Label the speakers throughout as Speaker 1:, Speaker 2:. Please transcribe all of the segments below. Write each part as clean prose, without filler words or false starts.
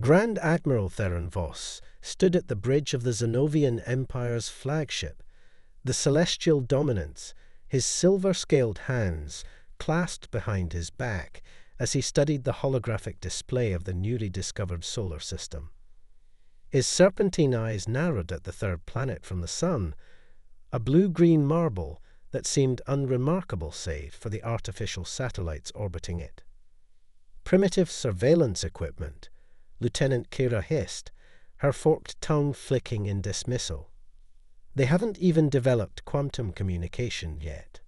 Speaker 1: Grand Admiral Theron Voss stood at the bridge of the Zenovian Empire's flagship, the Celestial Dominance, his silver-scaled hands clasped behind his back as he studied the holographic display of the newly discovered solar system. His serpentine eyes narrowed at the third planet from the Sun, a blue-green marble that seemed unremarkable save for the artificial satellites orbiting it. Primitive surveillance equipment, Lieutenant Kira hissed, her forked tongue flicking in dismissal. They haven't even developed quantum communication yet.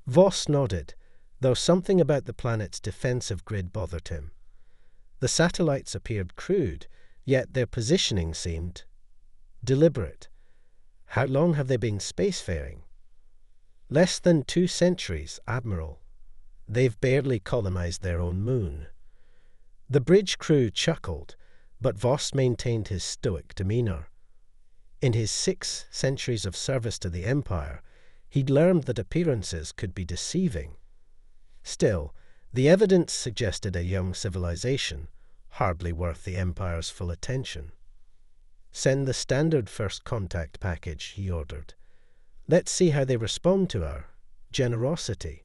Speaker 1: Voss nodded, though something about the planet's defensive grid bothered him. The satellites appeared crude, yet their positioning seemed deliberate. How long have they been spacefaring? Less than 2 centuries, Admiral. They've barely colonized their own moon. The bridge crew chuckled, but Voss maintained his stoic demeanor. In his 6 centuries of service to the Empire, he'd learned that appearances could be deceiving. Still, the evidence suggested a young civilization, hardly worth the Empire's full attention. "Send the standard first contact package," he ordered. "Let's see how they respond to our generosity."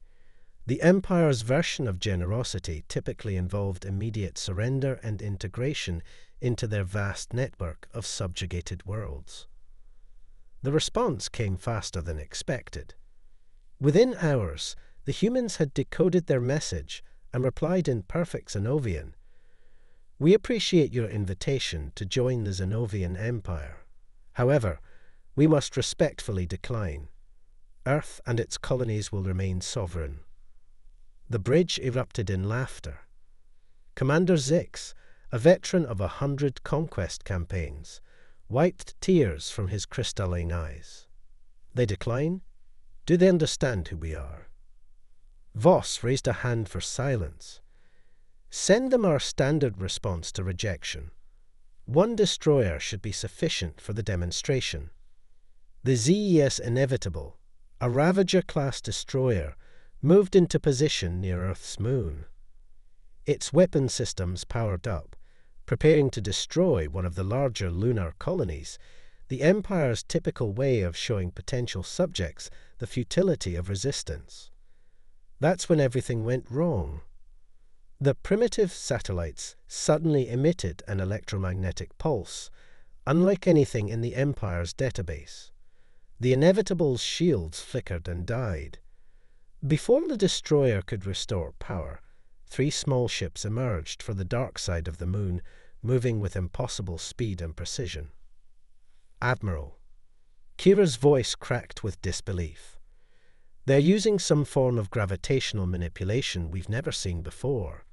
Speaker 1: The Empire's version of generosity typically involved immediate surrender and integration into their vast network of subjugated worlds. The response came faster than expected. Within hours, the humans had decoded their message and replied in perfect Zenovian. "We appreciate your invitation to join the Zenovian Empire. However, we must respectfully decline. Earth and its colonies will remain sovereign." The bridge erupted in laughter. Commander Zix, a veteran of 100 conquest campaigns, wiped tears from his crystalline eyes. "They decline? Do they understand who we are?" Voss raised a hand for silence. "Send them our standard response to rejection. 1 destroyer should be sufficient for the demonstration. The ZES Inevitable, a Ravager-class destroyer, moved into position near Earth's moon. Its weapon systems powered up, preparing to destroy one of the larger lunar colonies, the Empire's typical way of showing potential subjects the futility of resistance. That's when everything went wrong. The primitive satellites suddenly emitted an electromagnetic pulse, unlike anything in the Empire's database. The Inevitable's shields flickered and died. Before the destroyer could restore power, 3 small ships emerged for the dark side of the moon, moving with impossible speed and precision. "Admiral." Kira's voice cracked with disbelief. "They're using some form of gravitational manipulation we've never seen before."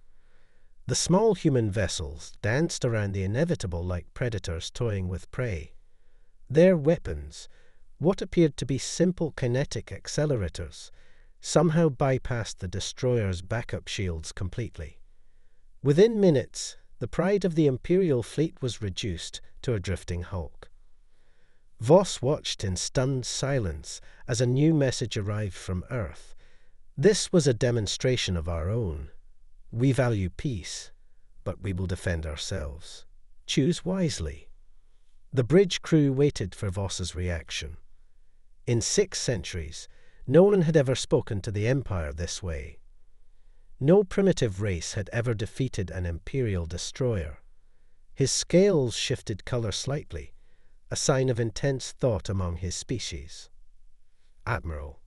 Speaker 1: The small human vessels danced around the Inevitable like predators toying with prey. Their weapons, what appeared to be simple kinetic accelerators, somehow bypassed the destroyer's backup shields completely. Within minutes, the pride of the Imperial fleet was reduced to a drifting hulk. Voss watched in stunned silence as a new message arrived from Earth. "This was a demonstration of our own. We value peace, but we will defend ourselves. Choose wisely." The bridge crew waited for Voss's reaction. In 6 centuries, no one had ever spoken to the Empire this way. No primitive race had ever defeated an Imperial destroyer. His scales shifted color slightly, a sign of intense thought among his species. "Admiral."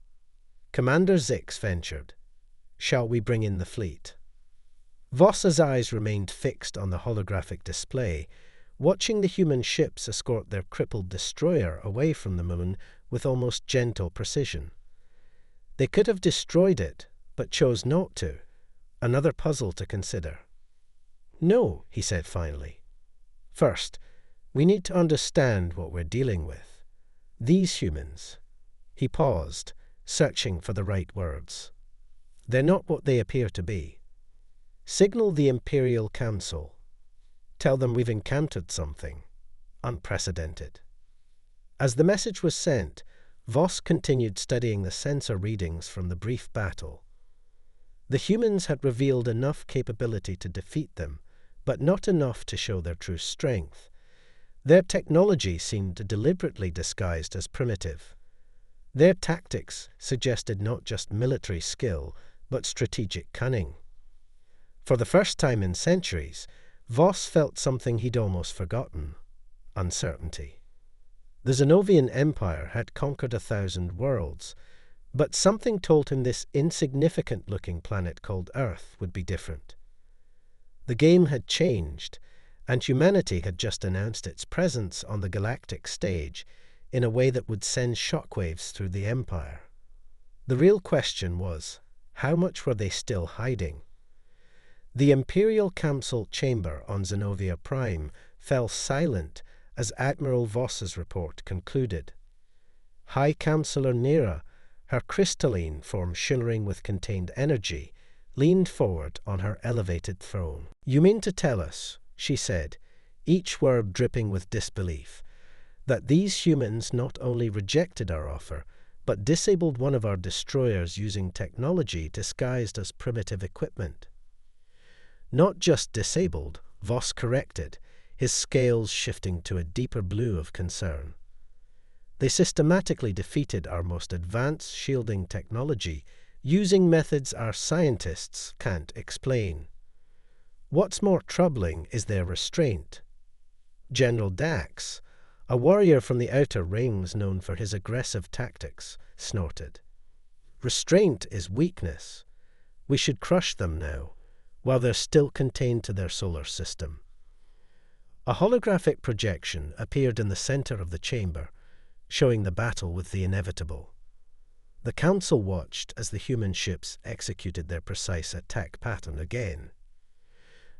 Speaker 1: Commander Zix ventured. "Shall we bring in the fleet?" Voss's eyes remained fixed on the holographic display, watching the human ships escort their crippled destroyer away from the moon with almost gentle precision. They could have destroyed it, but chose not to, another puzzle to consider. "No," he said finally. "First, we need to understand what we're dealing with. These humans." He paused, searching for the right words. "They're not what they appear to be. Signal the Imperial Council. Tell them we've encountered something unprecedented." As the message was sent, Voss continued studying the sensor readings from the brief battle. The humans had revealed enough capability to defeat them, but not enough to show their true strength. Their technology seemed deliberately disguised as primitive. Their tactics suggested not just military skill, but strategic cunning. For the first time in centuries, Voss felt something he'd almost forgotten: uncertainty. The Zenovian Empire had conquered 1,000 worlds, but something told him this insignificant-looking planet called Earth would be different. The game had changed, and humanity had just announced its presence on the galactic stage in a way that would send shockwaves through the Empire. The real question was, how much were they still hiding? The Imperial Council chamber on Zenovia Prime fell silent as Admiral Voss's report concluded. High Councillor Nera, her crystalline form shimmering with contained energy, leaned forward on her elevated throne. "You mean to tell us," she said, each word dripping with disbelief, "that these humans not only rejected our offer, but disabled one of our destroyers using technology disguised as primitive equipment?" "Not just disabled," Voss corrected, his scales shifting to a deeper blue of concern. "They systematically defeated our most advanced shielding technology using methods our scientists can't explain. What's more troubling is their restraint. General Dax, a warrior from the Outer Rings known for his aggressive tactics, snorted. Restraint is weakness. We should crush them now, while they're still contained to their solar system." A holographic projection appeared in the center of the chamber, showing the battle with the inevitable. The Council watched as the human ships executed their precise attack pattern again.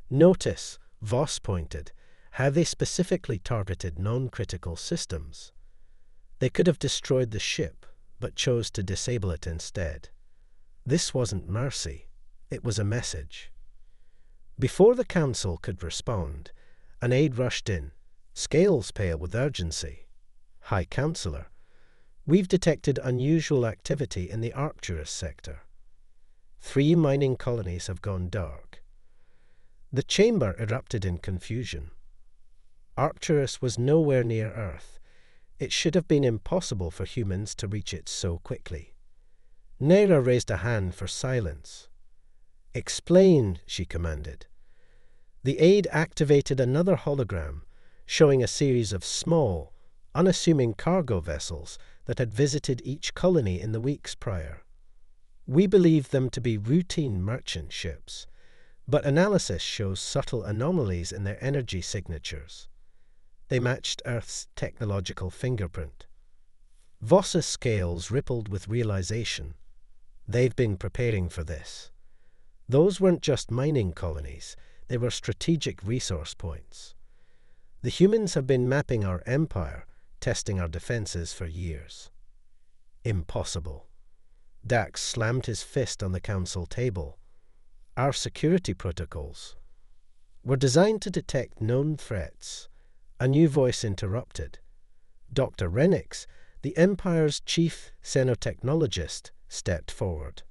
Speaker 1: "Notice," Voss pointed, "how they specifically targeted non-critical systems. They could have destroyed the ship, but chose to disable it instead. This wasn't mercy, it was a message." Before the Council could respond, an aide rushed in, scales pale with urgency. "High Councillor, we've detected unusual activity in the Arcturus sector. 3 mining colonies have gone dark." The chamber erupted in confusion. Arcturus was nowhere near Earth. It should have been impossible for humans to reach it so quickly. Nera raised a hand for silence. "Explain," she commanded. The aide activated another hologram, showing a series of small, unassuming cargo vessels that had visited each colony in the weeks prior. "We believe them to be routine merchant ships, but analysis shows subtle anomalies in their energy signatures. They matched Earth's technological fingerprint." Voss's scales rippled with realization. They've been preparing for this. Those weren't just mining colonies, they were strategic resource points. The humans have been mapping our empire, testing our defenses for years. Impossible. Dax slammed his fist on the council table. "Our security protocols were designed to detect known threats." A new voice interrupted. Dr. Renix, the Empire's chief xenotechnologist, stepped forward.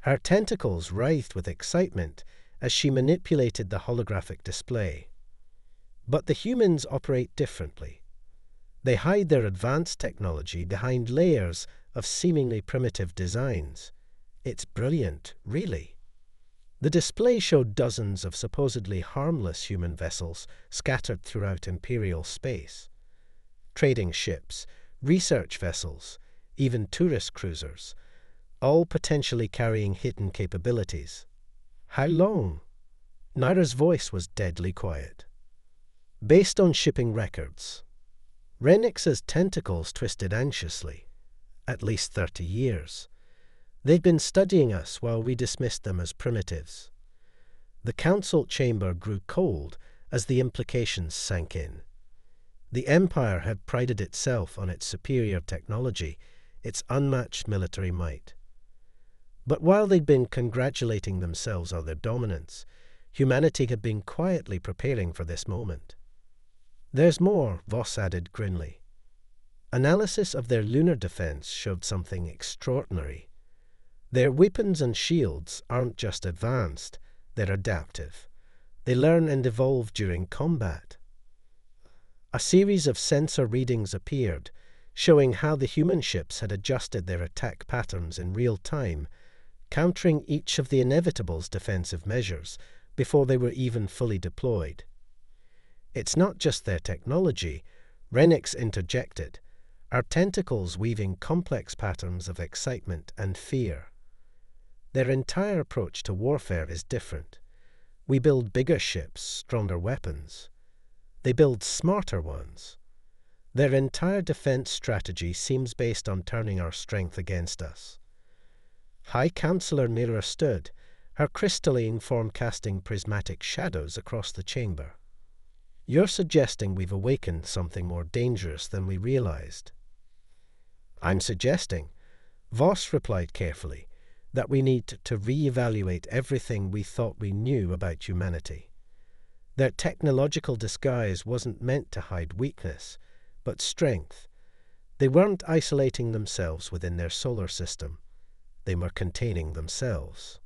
Speaker 1: Her tentacles writhed with excitement as she manipulated the holographic display. "But the humans operate differently. They hide their advanced technology behind layers of seemingly primitive designs. It's brilliant, really." The display showed dozens of supposedly harmless human vessels scattered throughout Imperial space. Trading ships, research vessels, even tourist cruisers, all potentially carrying hidden capabilities. "How long?" Naira's voice was deadly quiet. "Based on shipping records." Renix's tentacles twisted anxiously. "At least 30 years. They've been studying us while we dismissed them as primitives." The council chamber grew cold as the implications sank in. The Empire had prided itself on its superior technology, its unmatched military might. But while they'd been congratulating themselves on their dominance, humanity had been quietly preparing for this moment. "There's more," Voss added grimly. "Analysis of their lunar defense showed something extraordinary. Their weapons and shields aren't just advanced, they're adaptive. They learn and evolve during combat. A series of sensor readings appeared, showing how the human ships had adjusted their attack patterns in real time, countering each of the Inevitable's defensive measures before they were even fully deployed. It's not just their technology, Renix interjected, our tentacles weaving complex patterns of excitement and fear. Their entire approach to warfare is different. We build bigger ships, stronger weapons. They build smarter ones. Their entire defense strategy seems based on turning our strength against us. High Counselor Mira stood, her crystalline form casting prismatic shadows across the chamber. You're suggesting we've awakened something more dangerous than we realized. I'm suggesting, Voss replied carefully, that we need to re-evaluate everything we thought we knew about humanity. Their technological disguise wasn't meant to hide weakness, but strength. They weren't isolating themselves within their solar system. They were containing themselves.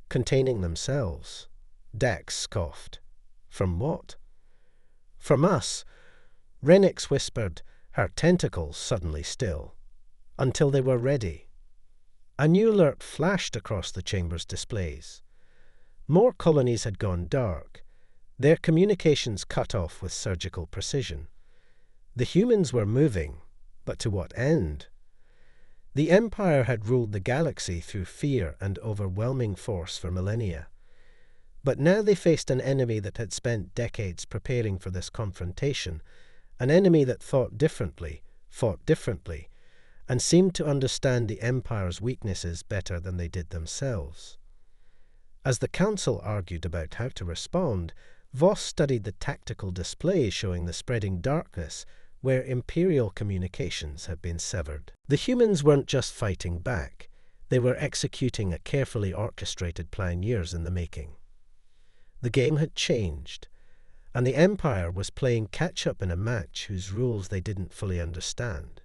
Speaker 1: Containing themselves? Dax scoffed. From what? From us, Renix whispered, her tentacles suddenly still. Until they were ready. A new alert flashed across the chamber's displays. More colonies had gone dark, their communications cut off with surgical precision. The humans were moving, but to what end? The Empire had ruled the galaxy through fear and overwhelming force for millennia. But now they faced an enemy that had spent decades preparing for this confrontation, an enemy that thought differently, fought differently, and seemed to understand the Empire's weaknesses better than they did themselves. As the Council argued about how to respond, Voss studied the tactical display showing the spreading darkness where Imperial communications had been severed. The humans weren't just fighting back, they were executing a carefully orchestrated plan years in the making. The game had changed, and the Empire was playing catch-up in a match whose rules they didn't fully understand.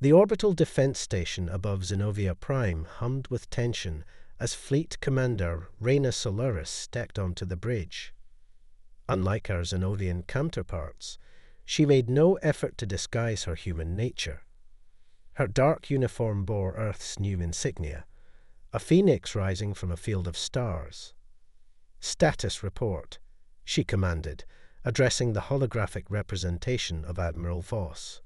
Speaker 1: The orbital defense station above Zenobia Prime hummed with tension as Fleet Commander Reyna Solaris stepped onto the bridge. Unlike her Zenovian counterparts, she made no effort to disguise her human nature. Her dark uniform bore Earth's new insignia, a phoenix rising from a field of stars. "Status report," she commanded, addressing the holographic representation of Admiral Voss.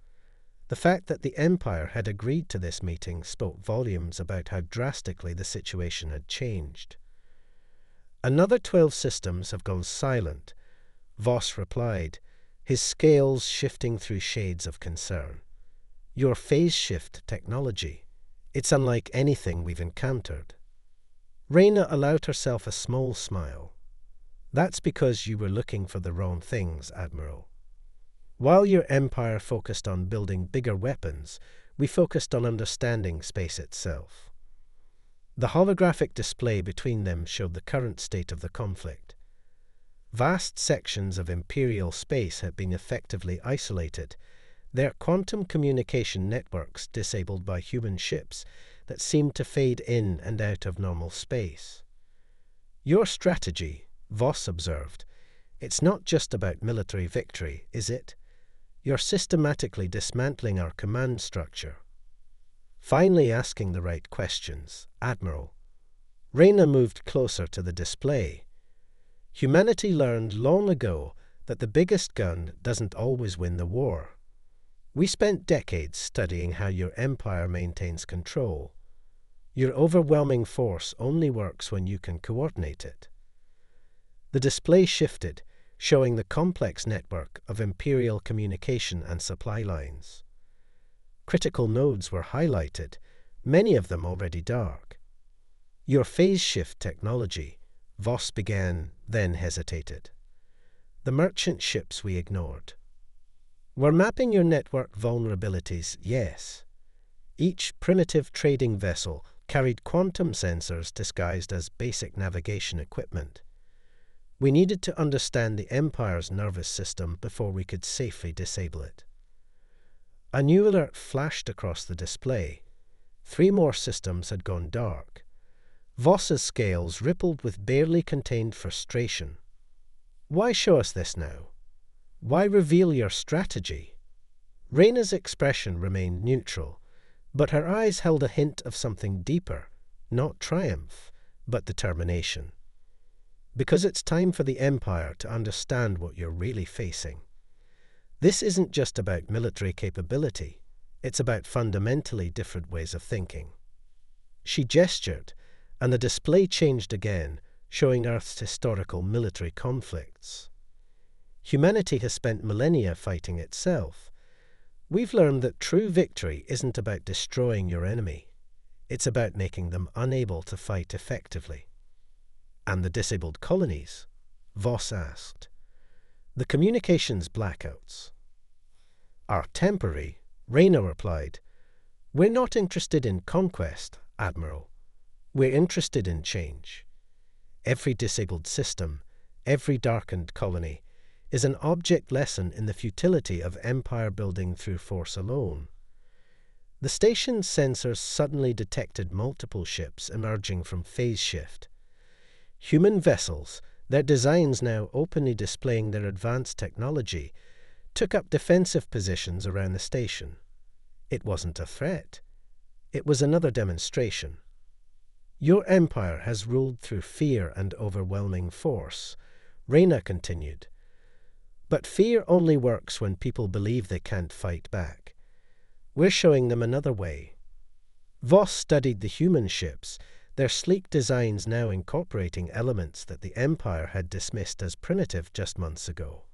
Speaker 1: The fact that the Empire had agreed to this meeting spoke volumes about how drastically the situation had changed. "Another 12 systems have gone silent," Voss replied, his scales shifting through shades of concern. "Your phase shift technology, it's unlike anything we've encountered." Reyna allowed herself a small smile. "That's because you were looking for the wrong things, Admiral. While your Empire focused on building bigger weapons, we focused on understanding space itself." The holographic display between them showed the current state of the conflict. Vast sections of Imperial space had been effectively isolated, their quantum communication networks disabled by human ships that seemed to fade in and out of normal space. "Your strategy," Voss observed, "it's not just about military victory, is it? You're systematically dismantling our command structure." Finally asking the right questions, Admiral. Reyna moved closer to the display. "Humanity learned long ago that the biggest gun doesn't always win the war. We spent decades studying how your Empire maintains control. Your overwhelming force only works when you can coordinate it." The display shifted, showing the complex network of Imperial communication and supply lines. Critical nodes were highlighted, many of them already dark. "Your phase shift technology," Voss began, then hesitated. "The merchant ships we ignored. We're mapping your network vulnerabilities, yes. Each primitive trading vessel carried quantum sensors disguised as basic navigation equipment. We needed to understand the Empire's nervous system before we could safely disable it." A new alert flashed across the display. 3 more systems had gone dark. Voss's scales rippled with barely contained frustration. "Why show us this now? Why reveal your strategy?" Reyna's expression remained neutral, but her eyes held a hint of something deeper, not triumph, but determination. "Because it's time for the Empire to understand what you're really facing. This isn't just about military capability, it's about fundamentally different ways of thinking." She gestured, and the display changed again, showing Earth's historical military conflicts. Humanity has spent millennia fighting itself. We've learned that true victory isn't about destroying your enemy. It's about making them unable to fight effectively. "And the disabled colonies?" Voss asked. "The communications blackouts?" "Are temporary," Reyna replied. "We're not interested in conquest, Admiral. We're interested in change. Every disabled system, every darkened colony, is an object lesson in the futility of empire building through force alone." The station's sensors suddenly detected multiple ships emerging from phase shift. Human vessels, their designs now openly displaying their advanced technology, took up defensive positions around the station. It wasn't a threat. It was another demonstration. "Your empire has ruled through fear and overwhelming force," Reyna continued. "But fear only works when people believe they can't fight back. We're showing them another way." Voss studied the human ships, their sleek designs now incorporating elements that the Empire had dismissed as primitive just months ago.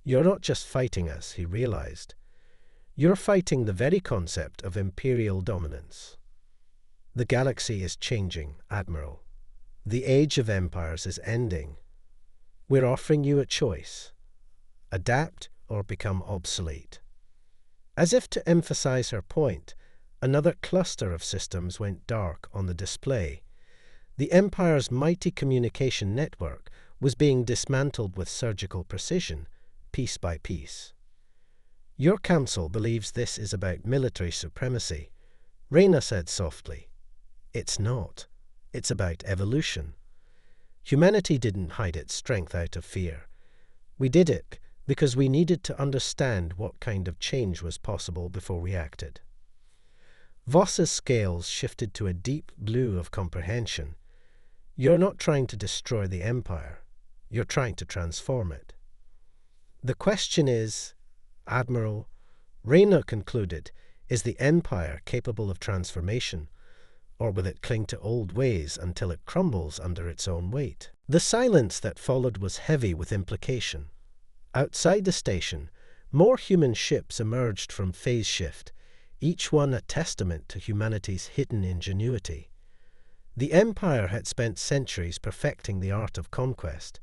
Speaker 1: "You're not just fighting us," he realized. "You're fighting the very concept of imperial dominance. The galaxy is changing, Admiral. The age of empires is ending. We're offering you a choice: adapt or become obsolete." As if to emphasize her point, another cluster of systems went dark on the display. The Empire's mighty communication network was being dismantled with surgical precision, piece by piece. "Your council believes this is about military supremacy," Reyna said softly. "It's not. It's about evolution. Humanity didn't hide its strength out of fear. We did it because we needed to understand what kind of change was possible before we acted." Voss's scales shifted to a deep blue of comprehension. "You're not trying to destroy the Empire. You're trying to transform it." "The question is, Admiral," Reyna concluded, "is the Empire capable of transformation, or will it cling to old ways until it crumbles under its own weight?" The silence that followed was heavy with implication. Outside the station, more human ships emerged from phase shift, each one a testament to humanity's hidden ingenuity. The Empire had spent centuries perfecting the art of conquest,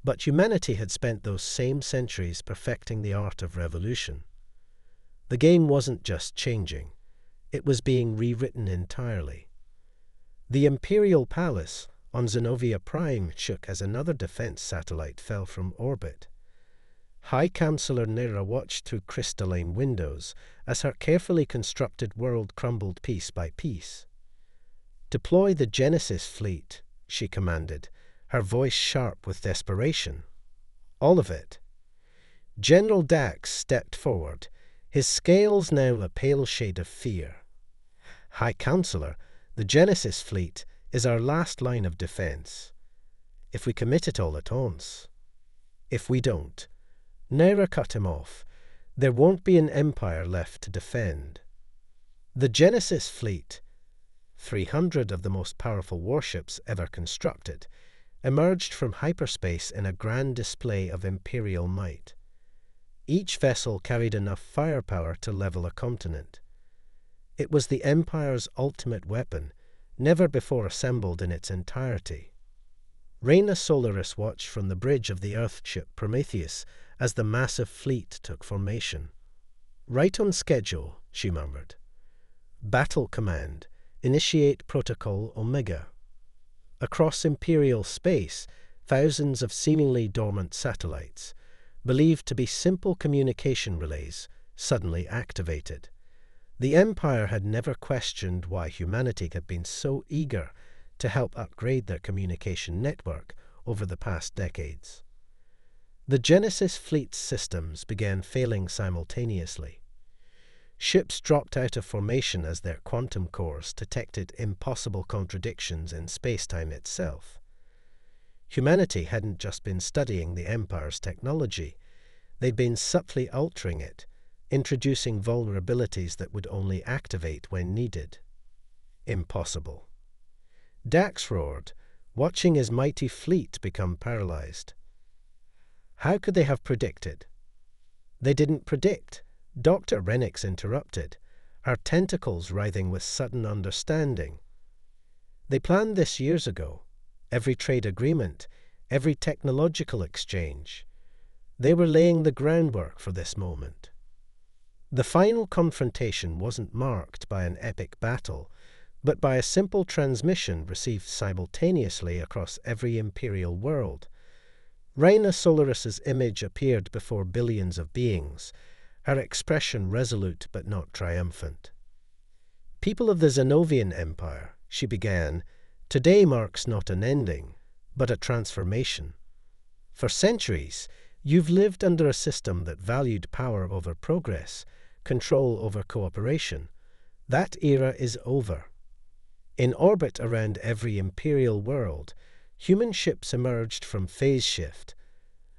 Speaker 1: but humanity had spent those same centuries perfecting the art of revolution. The game wasn't just changing, it was being rewritten entirely. The Imperial Palace on Zenobia Prime shook as another defense satellite fell from orbit. High Counselor Nera watched through crystalline windows as her carefully constructed world crumbled piece by piece. "Deploy the Genesis fleet," she commanded, her voice sharp with desperation. "All of it." General Dax stepped forward, his scales now a pale shade of fear. "High Counselor, the Genesis fleet is our last line of defense. If we commit it all at once. If we don't," Nera cut him off, "there won't be an empire left to defend." The Genesis fleet, 300 of the most powerful warships ever constructed, emerged from hyperspace in a grand display of imperial might. Each vessel carried enough firepower to level a continent. It was the Empire's ultimate weapon, never before assembled in its entirety. Reyna Solaris watched from the bridge of the Earthship Prometheus as the massive fleet took formation. "Right on schedule," she murmured. "Battle Command, initiate Protocol Omega." Across Imperial space, thousands of seemingly dormant satellites, believed to be simple communication relays, suddenly activated. The Empire had never questioned why humanity had been so eager to help upgrade their communication network over the past decades. The Genesis fleet's systems began failing simultaneously. Ships dropped out of formation as their quantum cores detected impossible contradictions in space-time itself. Humanity hadn't just been studying the Empire's technology, they'd been subtly altering it, introducing vulnerabilities that would only activate when needed. Impossible. Dax roared, watching his mighty fleet become paralyzed. How could they have predicted? They didn't predict. Dr. Renix interrupted, our tentacles writhing with sudden understanding. They planned this years ago. Every trade agreement, every technological exchange. They were laying the groundwork for this moment. The final confrontation wasn't marked by an epic battle, but by a simple transmission received simultaneously across every imperial world. Reina Solaris's image appeared before billions of beings, her expression resolute but not triumphant. People of the Zenovian Empire, she began, today marks not an ending, but a transformation. For centuries, you've lived under a system that valued power over progress, control over cooperation. That era is over. In orbit around every imperial world, human ships emerged from phase shift,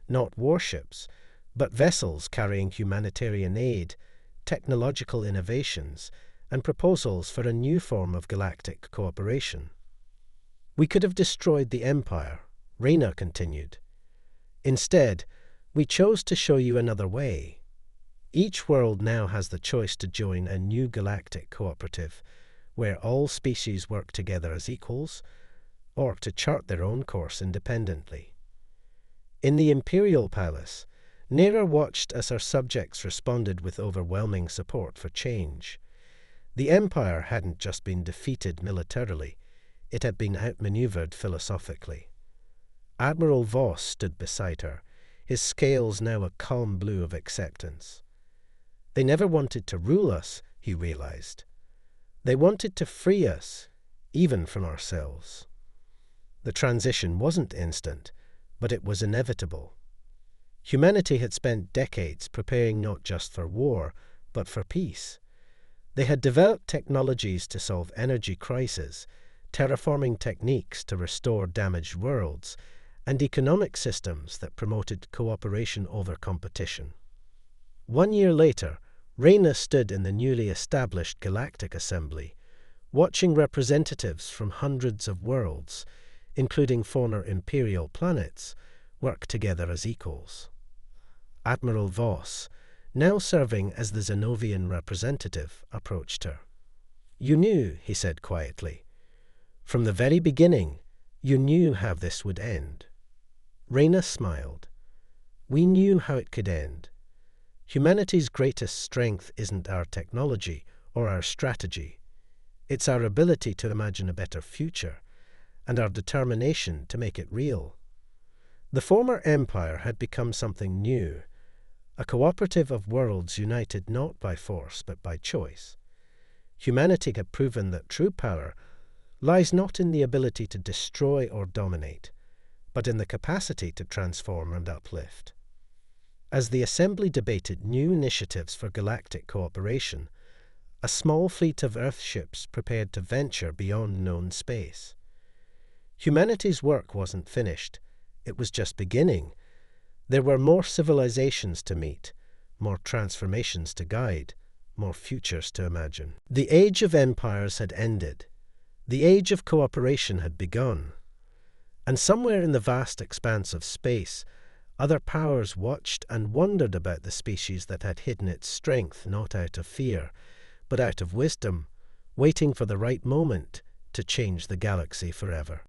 Speaker 1: not warships, but vessels carrying humanitarian aid, technological innovations, and proposals for a new form of galactic cooperation. We could have destroyed the Empire, Reina continued. Instead, we chose to show you another way. Each world now has the choice to join a new galactic cooperative, where all species work together as equals, or to chart their own course independently. In the Imperial Palace, Nera watched as her subjects responded with overwhelming support for change. The Empire hadn't just been defeated militarily, it had been outmaneuvered philosophically. Admiral Voss stood beside her, his scales now a calm blue of acceptance. They never wanted to rule us, he realized. They wanted to free us, even from ourselves. The transition wasn't instant, but it was inevitable. Humanity had spent decades preparing not just for war, but for peace. They had developed technologies to solve energy crises, terraforming techniques to restore damaged worlds, and economic systems that promoted cooperation over competition. 1 year later, Reina stood in the newly established Galactic Assembly, watching representatives from hundreds of worlds, including former imperial planets, work together as equals. Admiral Voss, now serving as the Zenovian representative, approached her. "You knew," he said quietly. "From the very beginning, you knew how this would end." Reina smiled. "We knew how it could end. Humanity's greatest strength isn't our technology or our strategy. It's our ability to imagine a better future, and our determination to make it real." The former empire had become something new, a cooperative of worlds united not by force but by choice. Humanity had proven that true power lies not in the ability to destroy or dominate, but in the capacity to transform and uplift. As the Assembly debated new initiatives for galactic cooperation, a small fleet of Earth ships prepared to venture beyond known space. Humanity's work wasn't finished. It was just beginning. There were more civilizations to meet, more transformations to guide, more futures to imagine. The age of empires had ended. The age of cooperation had begun. And somewhere in the vast expanse of space, other powers watched and wondered about the species that had hidden its strength not out of fear, but out of wisdom, waiting for the right moment to change the galaxy forever.